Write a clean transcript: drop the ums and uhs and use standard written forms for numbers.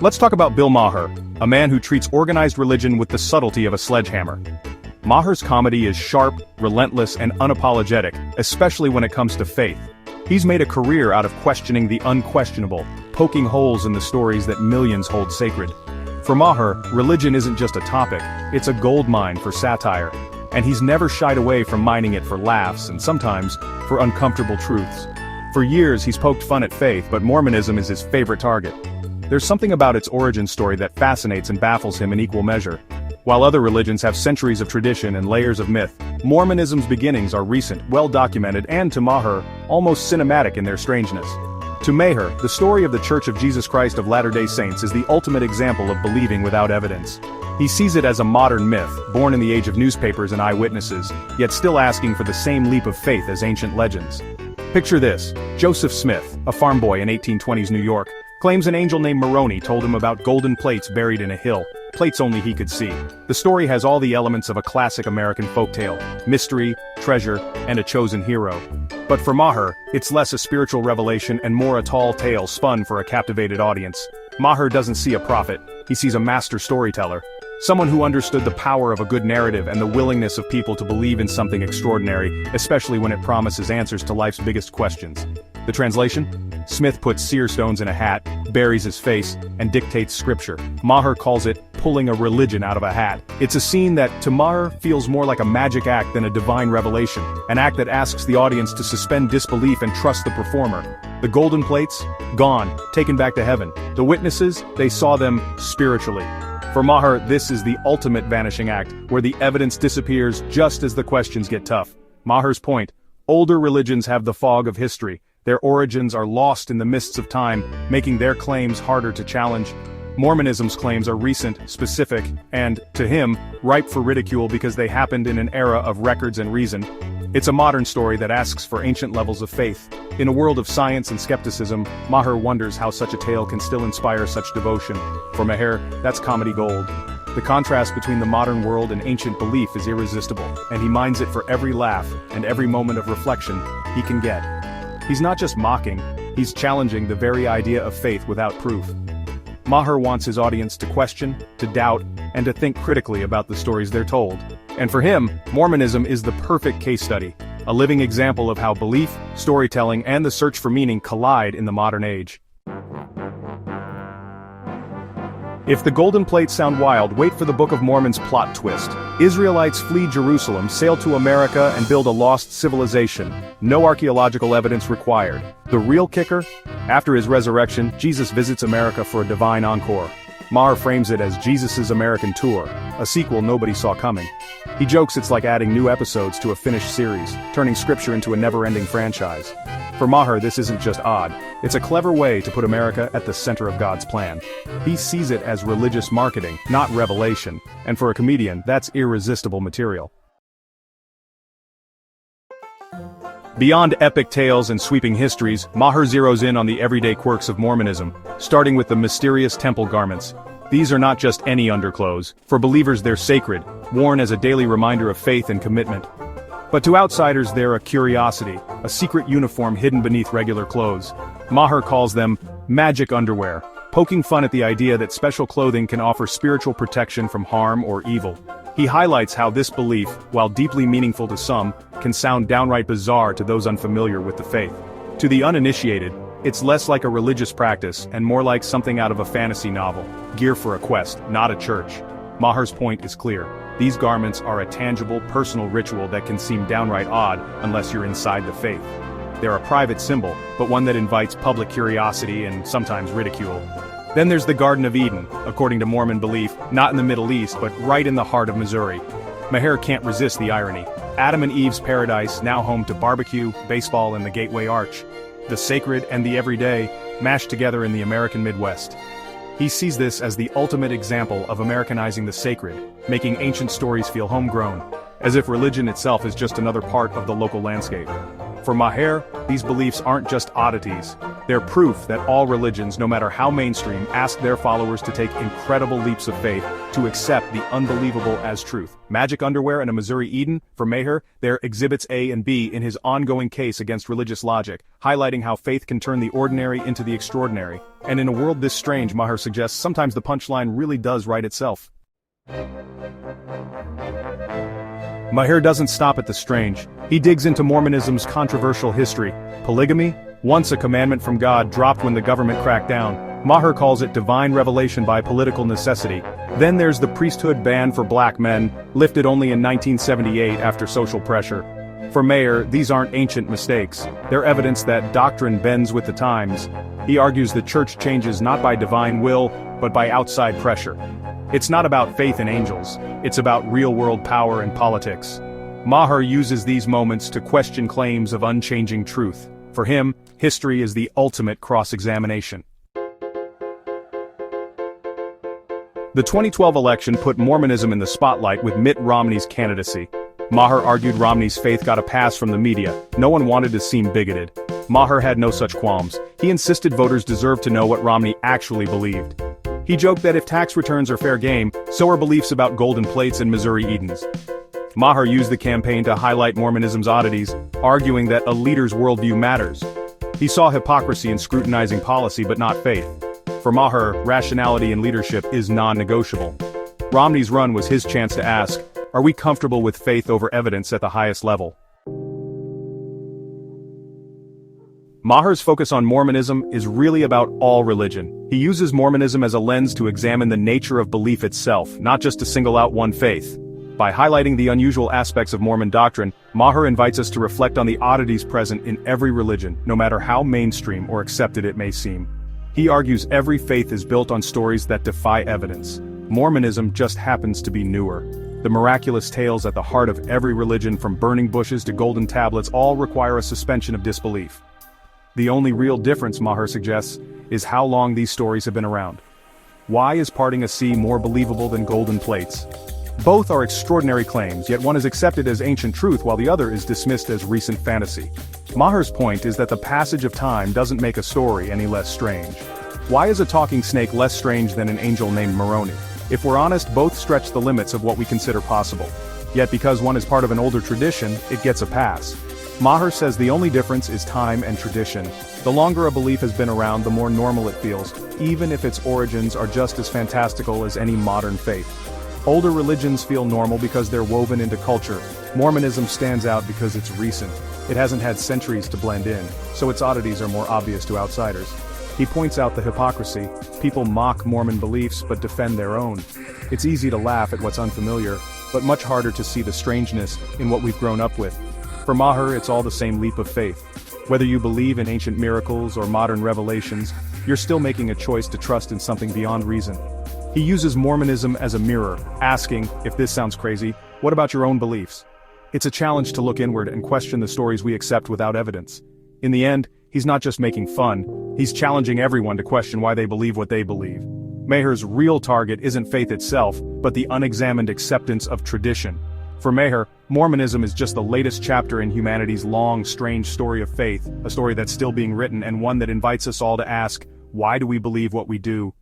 Let's talk about Bill Maher, a man who treats organized religion with the subtlety of a sledgehammer. Maher's comedy is sharp, relentless, and unapologetic, especially when it comes to faith. He's made a career out of questioning the unquestionable, poking holes in the stories that millions hold sacred. For Maher, religion isn't just a topic, it's a goldmine for satire. And he's never shied away from mining it for laughs and sometimes for uncomfortable truths. For years he's poked fun at faith, but Mormonism is his favorite target. There's something about its origin story that fascinates and baffles him in equal measure. While other religions have centuries of tradition and layers of myth, Mormonism's beginnings are recent, well-documented, and to Maher, almost cinematic in their strangeness. To Maher, the story of the Church of Jesus Christ of Latter-day Saints is the ultimate example of believing without evidence. He sees it as a modern myth, born in the age of newspapers and eyewitnesses, yet still asking for the same leap of faith as ancient legends. Picture this: Joseph Smith, a farm boy in 1820s New York, claims an angel named Moroni told him about golden plates buried in a hill, plates only he could see. The story has all the elements of a classic American folktale: mystery, treasure, and a chosen hero. But for Maher, it's less a spiritual revelation and more a tall tale spun for a captivated audience. Maher doesn't see a prophet, he sees a master storyteller. Someone who understood the power of a good narrative and the willingness of people to believe in something extraordinary, especially when it promises answers to life's biggest questions. The translation? Smith puts seer stones in a hat, buries his face, and dictates scripture. Maher calls it pulling a religion out of a hat. It's a scene that, to Maher, feels more like a magic act than a divine revelation, an act that asks the audience to suspend disbelief and trust the performer. The golden plates? Gone, taken back to heaven. The witnesses? They saw them spiritually. For Maher, this is the ultimate vanishing act, where the evidence disappears just as the questions get tough. Maher's point: older religions have the fog of history. Their origins are lost in the mists of time, making their claims harder to challenge. Mormonism's claims are recent, specific, and, to him, ripe for ridicule because they happened in an era of records and reason. It's a modern story that asks for ancient levels of faith. In a world of science and skepticism, Maher wonders how such a tale can still inspire such devotion. For Maher, that's comedy gold. The contrast between the modern world and ancient belief is irresistible, and he mines it for every laugh and every moment of reflection he can get. He's not just mocking, he's challenging the very idea of faith without proof. Maher wants his audience to question, to doubt, and to think critically about the stories they're told. And for him, Mormonism is the perfect case study, a living example of how belief, storytelling, and the search for meaning collide in the modern age. If the golden plates sound wild, wait for the Book of Mormon's plot twist. Israelites flee Jerusalem, sail to America, and build a lost civilization. No archaeological evidence required. The real kicker? After his resurrection, Jesus visits America for a divine encore. Maher frames it as Jesus' American Tour, a sequel nobody saw coming. He jokes it's like adding new episodes to a finished series, turning scripture into a never-ending franchise. For Maher, this isn't just odd, it's a clever way to put America at the center of God's plan. He sees it as religious marketing, not revelation, and for a comedian, that's irresistible material. Beyond epic tales and sweeping histories, Maher zeroes in on the everyday quirks of Mormonism, starting with the mysterious temple garments. These are not just any underclothes. For believers, they're sacred, worn as a daily reminder of faith and commitment. But to outsiders, they're a curiosity, a secret uniform hidden beneath regular clothes. Maher calls them magic underwear, poking fun at the idea that special clothing can offer spiritual protection from harm or evil. He highlights how this belief, while deeply meaningful to some, can sound downright bizarre to those unfamiliar with the faith. To the uninitiated, it's less like a religious practice and more like something out of a fantasy novel, gear for a quest, not a church. Maher's point is clear. These garments are a tangible, personal ritual that can seem downright odd unless you're inside the faith. They're a private symbol, but one that invites public curiosity and sometimes ridicule. Then there's the Garden of Eden, according to Mormon belief, not in the Middle East, but right in the heart of Missouri. Maher can't resist the irony. Adam and Eve's paradise, now home to barbecue, baseball, and the Gateway Arch. The sacred and the everyday, mashed together in the American Midwest. He sees this as the ultimate example of Americanizing the sacred, making ancient stories feel homegrown, as if religion itself is just another part of the local landscape. For Maher, these beliefs aren't just oddities, They're proof that all religions, no matter how mainstream, ask their followers to take incredible leaps of faith to accept the unbelievable as truth. Magic underwear and a Missouri Eden, for Maher, they're exhibits A and B in his ongoing case against religious logic, highlighting how faith can turn the ordinary into the extraordinary. And in a world this strange, Maher suggests, sometimes the punchline really does write itself. Maher doesn't stop at the strange. He digs into Mormonism's controversial history. Polygamy, once a commandment from God, dropped when the government cracked down. Maher calls it divine revelation by political necessity. Then there's the priesthood ban for black men, lifted only in 1978 after social pressure. For Maher, these aren't ancient mistakes. They're evidence that doctrine bends with the times. He argues the church changes not by divine will, but by outside pressure. It's not about faith in angels. It's about real-world power and politics. Maher uses these moments to question claims of unchanging truth. For him, history is the ultimate cross-examination. The 2012 election put Mormonism in the spotlight with Mitt Romney's candidacy. Maher argued Romney's faith got a pass from the media. No one wanted to seem bigoted. Maher had no such qualms. He insisted voters deserved to know what Romney actually believed. He joked that if tax returns are fair game, so are beliefs about golden plates and Missouri Edens. Maher used the campaign to highlight Mormonism's oddities, arguing that a leader's worldview matters. He saw hypocrisy in scrutinizing policy but not faith. For Maher, rationality in leadership is non-negotiable. Romney's run was his chance to ask, are we comfortable with faith over evidence at the highest level? Maher's focus on Mormonism is really about all religion. He uses Mormonism as a lens to examine the nature of belief itself, not just to single out one faith. By highlighting the unusual aspects of Mormon doctrine, Maher invites us to reflect on the oddities present in every religion, no matter how mainstream or accepted it may seem. He argues every faith is built on stories that defy evidence. Mormonism just happens to be newer. The miraculous tales at the heart of every religion, from burning bushes to golden tablets, all require a suspension of disbelief. The only real difference, Maher suggests, is how long these stories have been around. Why is parting a sea more believable than golden plates? Both are extraordinary claims, yet one is accepted as ancient truth while the other is dismissed as recent fantasy. Maher's point is that the passage of time doesn't make a story any less strange. Why is a talking snake less strange than an angel named Moroni? If we're honest, both stretch the limits of what we consider possible. Yet because one is part of an older tradition, it gets a pass. Maher says the only difference is time and tradition. The longer a belief has been around, the more normal it feels, even if its origins are just as fantastical as any modern faith. Older religions feel normal because they're woven into culture. Mormonism stands out because it's recent. It hasn't had centuries to blend in, so its oddities are more obvious to outsiders. He points out the hypocrisy. People mock Mormon beliefs but defend their own. It's easy to laugh at what's unfamiliar, but much harder to see the strangeness in what we've grown up with. For Maher, it's all the same leap of faith. Whether you believe in ancient miracles or modern revelations, you're still making a choice to trust in something beyond reason. He uses Mormonism as a mirror, asking, if this sounds crazy, what about your own beliefs? It's a challenge to look inward and question the stories we accept without evidence. In the end, he's not just making fun, he's challenging everyone to question why they believe what they believe. Maher's real target isn't faith itself, but the unexamined acceptance of tradition. For Maher, Mormonism is just the latest chapter in humanity's long, strange story of faith, a story that's still being written and one that invites us all to ask, why do we believe what we do?